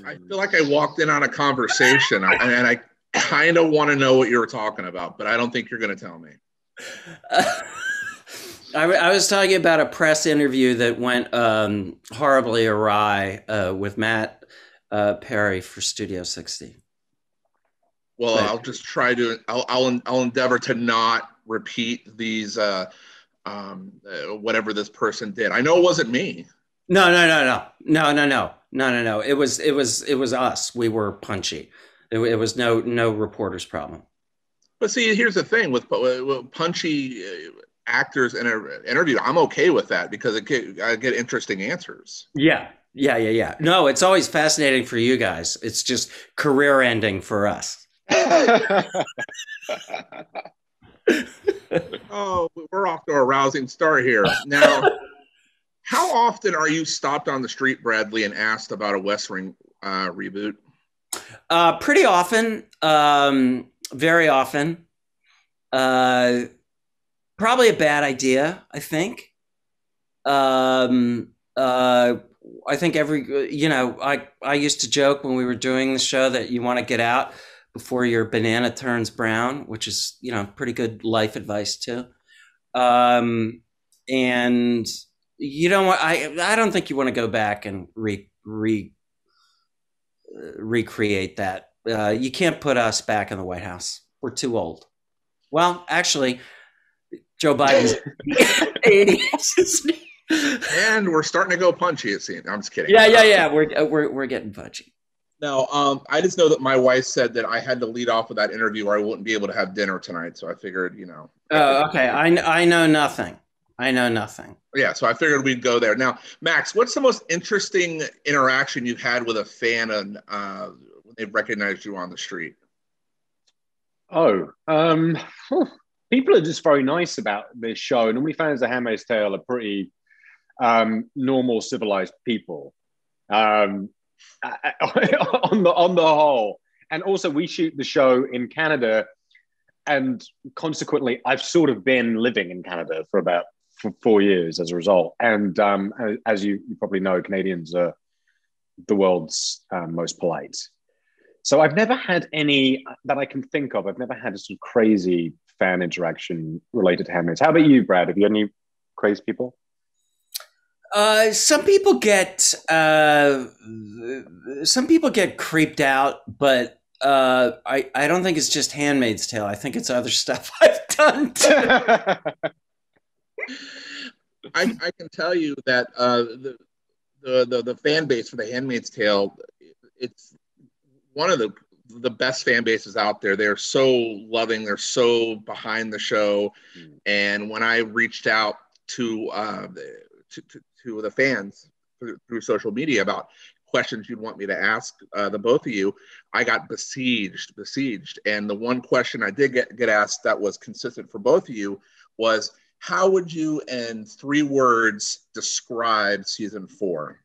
I feel like I walked in on a conversation, and I kind of want to know what you were talking about, but I don't think you're going to tell me. I was talking about a press interview that went horribly awry with Matt Perry for Studio 60. Well, but I'll just try to. I'll endeavor to not repeat these. Whatever this person did. I know it wasn't me. No. It was us. We were punchy. It was no reporter's problem. But see, here's the thing with punchy actors in an interview. I'm okay with that because I get interesting answers. Yeah. No, it's always fascinating for you guys. It's just career ending for us. Oh, we're off to a rousing start here. Now, how often are you stopped on the street, Bradley, and asked about a West Wing reboot? Pretty often. Very often. Probably a bad idea, I think. I think I used to joke when we were doing the show that you want to get out before your banana turns brown, which is, pretty good life advice too. And you don't want, I don't think you want to go back and recreate that. You can't put us back in the White House. We're too old. Well, actually, Joe Biden's 80s. And we're starting to go punchy, it seems. I'm just kidding. Yeah. We're getting punchy. No, I just know that my wife said that I had to lead off with that interview or I wouldn't be able to have dinner tonight. So I figured, Oh, okay. I know nothing. Yeah, so I figured we'd go there. Now, Max, what's the most interesting interaction you've had with a fan when they've recognized you on the street? People are just very nice about this show. Normally fans of Handmaid's Tale are pretty normal, civilized people. On the whole. And also we shoot the show in Canada, and consequently I've sort of been living in Canada for about 4 years as a result. And as you probably know, Canadians are the world's most polite. So I've never had any that I can think of. I've never had a sort of crazy fan interaction related to Handmaids. How about you, Brad? Have you had any crazy people? Some people get creeped out, but I don't think it's just Handmaid's Tale. I think it's other stuff I've done too. I can tell you that the fan base for the Handmaid's Tale, it's one of the best fan bases out there. They're so loving. They're so behind the show. And when I reached out to the fans through social media about questions you'd want me to ask the both of you, I got besieged. And the one question I did get asked that was consistent for both of you was, how would you, in 3 words, describe season 4?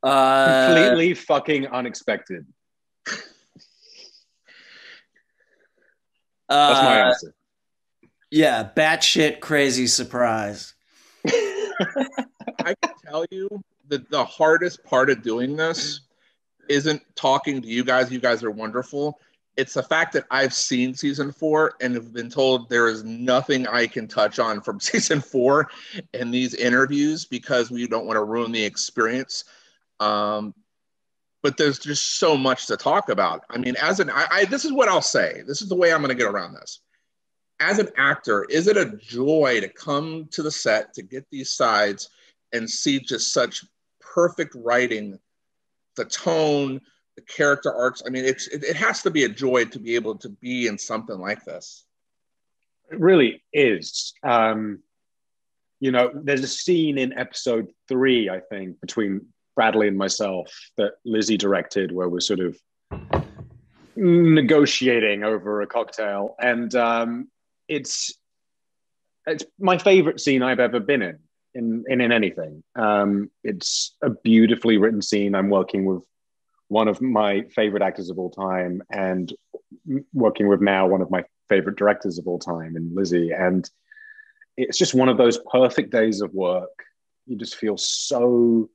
Completely fucking unexpected. That's my answer. Yeah, batshit crazy surprise. I can tell you that the hardest part of doing this isn't talking to you guys. You guys are wonderful. It's the fact that I've seen season 4 and have been told there is nothing I can touch on from season 4 in these interviews because we don't want to ruin the experience. But there's just so much to talk about. I mean, this is what I'll say. This is the way I'm going to get around this. As an actor, is it a joy to come to the set, to get these sides and see just such perfect writing, the tone, the character arcs? I mean, it has to be a joy to be able to be in something like this. It really is. There's a scene in episode 3, I think, between Bradley and myself that Lizzie directed where we're sort of negotiating over a cocktail. And it's my favorite scene I've ever been in anything. It's a beautifully written scene. I'm working with one of my favorite actors of all time and working with now one of my favorite directors of all time in Lizzie. And it's just one of those perfect days of work. You just feel so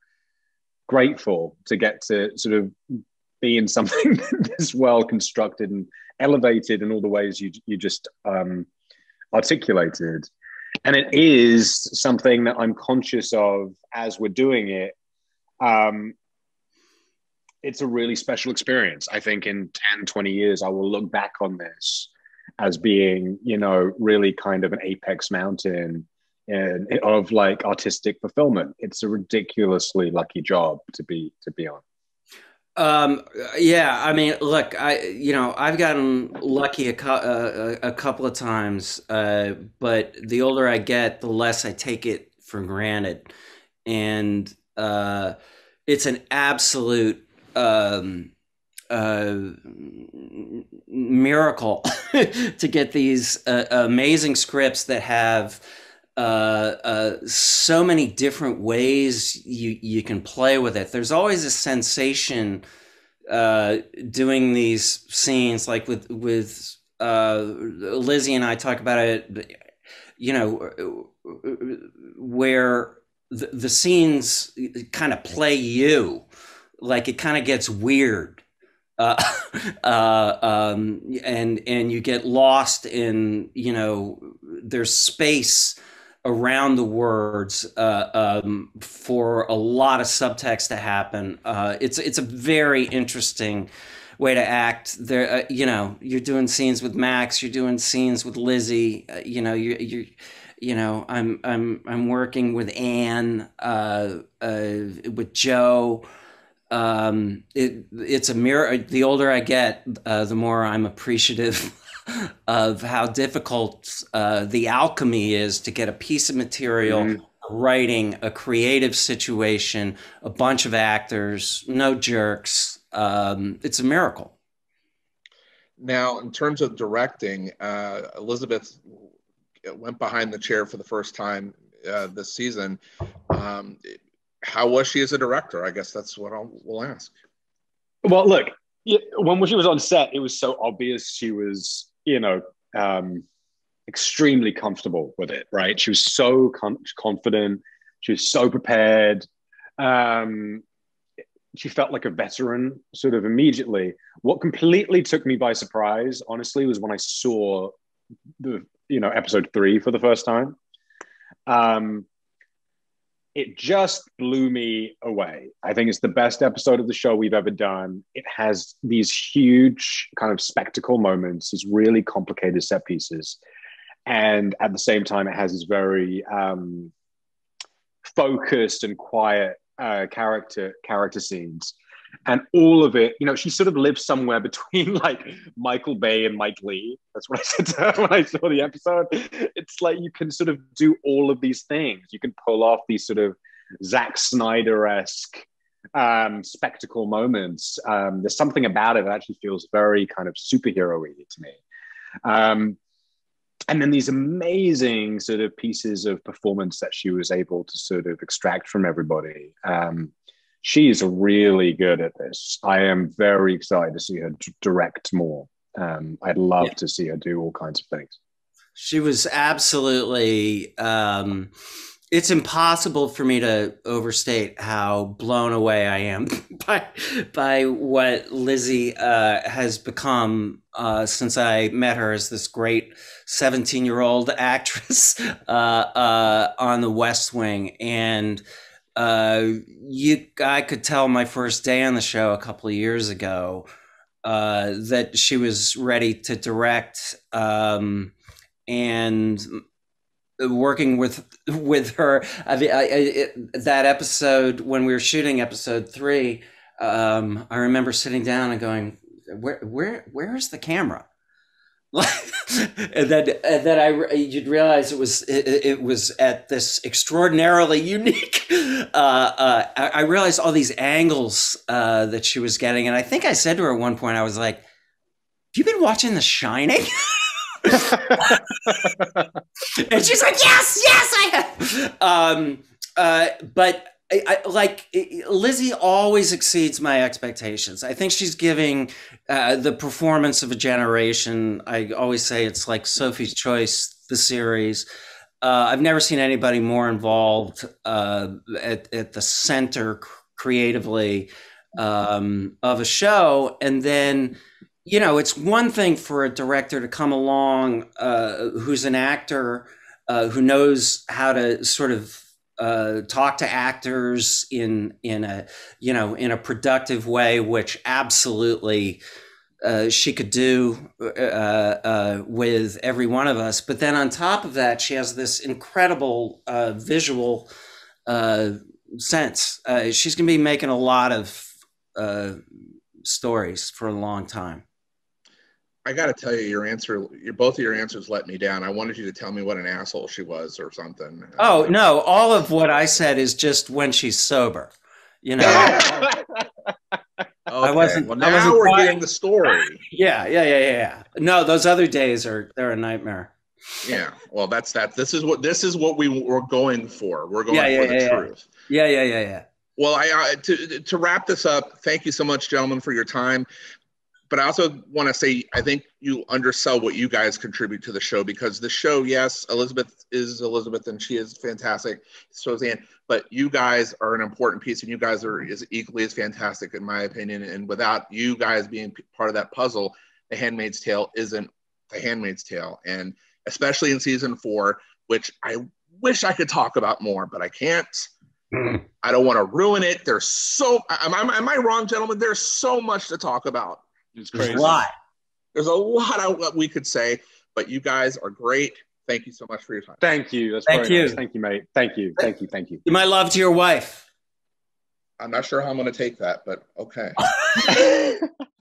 grateful to get to sort of be in something this well constructed and elevated in all the ways you just articulated. And it is something that I'm conscious of as we're doing it. It's a really special experience. I think in 10, 20 years, I will look back on this as being, you know, really kind of an apex mountain of like artistic fulfillment. It's a ridiculously lucky job to be on. Yeah, I mean, look, I've gotten lucky a couple of times, but the older I get, the less I take it for granted, and it's an absolute miracle to get these amazing scripts that have so many different ways you can play with it. There's always a sensation doing these scenes, like with Lizzie and I talk about it, you know, where the scenes kind of play you, like it kind of gets weird. And you get lost in, you know, there's space around the words for a lot of subtext to happen. It's a very interesting way to act. There, you know, you're doing scenes with Max, you're doing scenes with Lizzie. You know, you know, I'm working with Anne, with Joe. It's a mirror. The older I get, the more I'm appreciative of how difficult the alchemy is to get a piece of material, writing, a creative situation, a bunch of actors, no jerks. It's a miracle. Now, in terms of directing, Elisabeth went behind the chair for the first time this season. How was she as a director? I guess that's what we'll ask. Well, look, when she was on set, it was so obvious she was, you know, extremely comfortable with it, right? She was so confident. She was so prepared. She felt like a veteran sort of immediately. What completely took me by surprise, honestly, was when I saw the, you know, episode 3 for the first time. It just blew me away. I think it's the best episode of the show we've ever done. It has these huge kind of spectacle moments, these really complicated set pieces. And at the same time, it has these very focused and quiet character scenes. And all of it, you know, she sort of lives somewhere between like Michael Bay and Mike Lee. That's what I said to her when I saw the episode. It's like you can sort of do all of these things. You can pull off these sort of Zack Snyder-esque spectacle moments. There's something about it that actually feels very kind of superhero-y to me. And then these amazing sort of pieces of performance that she was able to sort of extract from everybody. She's really good at this. I am very excited to see her direct more. I'd love to see her do all kinds of things. She was absolutely, it's impossible for me to overstate how blown away I am by what Lizzie has become since I met her as this great 17-year-old actress on the West Wing. And I could tell my first day on the show a couple of years ago that she was ready to direct, and working with her. That episode when we were shooting episode 3, I remember sitting down and going, "Where is the camera?" and then you'd realize it was at this extraordinarily unique. I realized all these angles that she was getting, and I think I said to her at one point, I was like, "Have you been watching The Shining?" And she's like, "Yes, I have." But Lizzie always exceeds my expectations. I think she's giving the performance of a generation. I always say it's like Sophie's Choice, the series. I've never seen anybody more involved at the center creatively of a show. And then, you know, it's one thing for a director to come along who's an actor who knows how to sort of talk to actors in a, you know, in a productive way, which absolutely she could do with every one of us. But then on top of that, she has this incredible visual sense. She's going to be making a lot of stories for a long time. I got to tell you, both of your answers let me down. I wanted you to tell me what an asshole she was or something. Oh, no. All of what I said is just when she's sober, you know. Okay. Well, now we're getting the story. Yeah. No, those other days they're a nightmare. Yeah. Well, that's that. This is what we were going for. We're going for the truth. Yeah. Well, to wrap this up, thank you so much, gentlemen, for your time. But I also want to say, I think you undersell what you guys contribute to the show, because the show, yes, Elisabeth is Elisabeth and she is fantastic. So is Anne, but you guys are an important piece, and you guys are equally as fantastic, in my opinion. And without you guys being part of that puzzle, The Handmaid's Tale isn't The Handmaid's Tale. And especially in season 4, which I wish I could talk about more, but I can't. I don't want to ruin it. There's so, am I wrong, gentlemen? There's so much to talk about. It's crazy. There's a lot of what we could say, but you guys are great. Thank you so much for your time. Thank you. That's very nice. Thank you, mate. Thank you. My love to your wife. I'm not sure how I'm going to take that, but okay.